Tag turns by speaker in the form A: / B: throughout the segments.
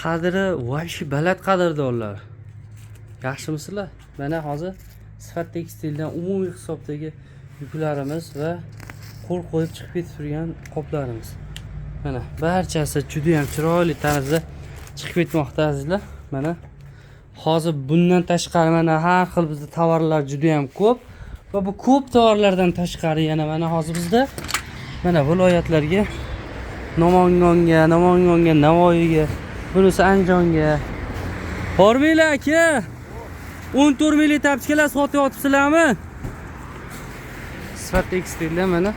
A: qadri voy baland qadrdonlar. Yaxshimisizlar? Mana hozir Sifat tekstildan umumiy hisobdagi yuklarimiz va qo'l qo'yib chiqib ketib turgan qoplarimiz. Mana barchasi juda ham chiroyli tarzda chiqib ketmoqda azizlar. Mana hozir bundan tashqari mana har xil bizda tovarlar juda ham ko'p va bu ko'p tovarlardan tashqari yana mana hozir bizda mana viloyatlarga Namangonga, Navoiyga, bunisi Andijonga. Hormanglar aka. 14 ming tapchkalar sotyapsizlarmi? Sifat tekstilda mana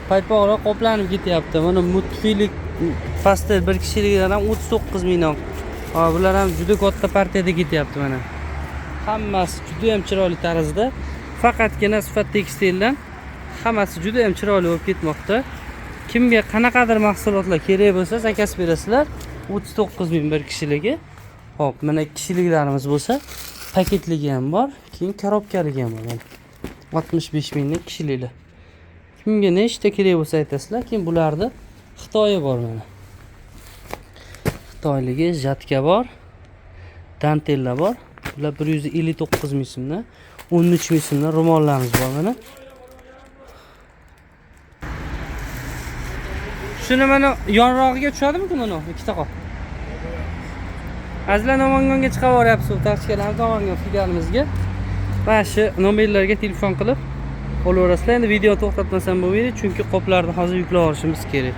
A: paypoqlar qoplanib ketyapti. Mana mutfilik pastel bir kishilikdan ham 39 mingdan. Ha, bular ham juda katta partiyada ketyapti mana. Hammasi juda ham chiroyli tarzda. Faqatgina Sifat tekstildan hammasi juda ham chiroyli bo'lib ketmoqda. Kimga qanaqadir mahsulotlar kerak bo'lsa, zakaz berasizlar. 39 ming bir kishiligi. Xo'p, mana kishiliklarimiz bo'lsa, paketligi ham bor, keyin korobkaligi ham bor. 65 minglik kishiliklar. Kimga nechta kerak bo'lsa aytasizlar, keyin bularda Xitoyi bor mana. Xitoyligi jatka bor, dantellar bor. Bular 159 ming so'mdan, 13 ming so'mdan ro'mollarimiz bor mana. Shuni mana yonrog'iga tushadimi mana ikkita qop. Azizlar, Namangonga chiqib boryapsiz, tashkilotlarni tomonga kelganimizga. Mana shu nomerlarga telefon qilib olaverasizlar. Endi video to'xtatmasam bo'lmaydi, chunki qoplarni hozir yuklab olishimiz kerak.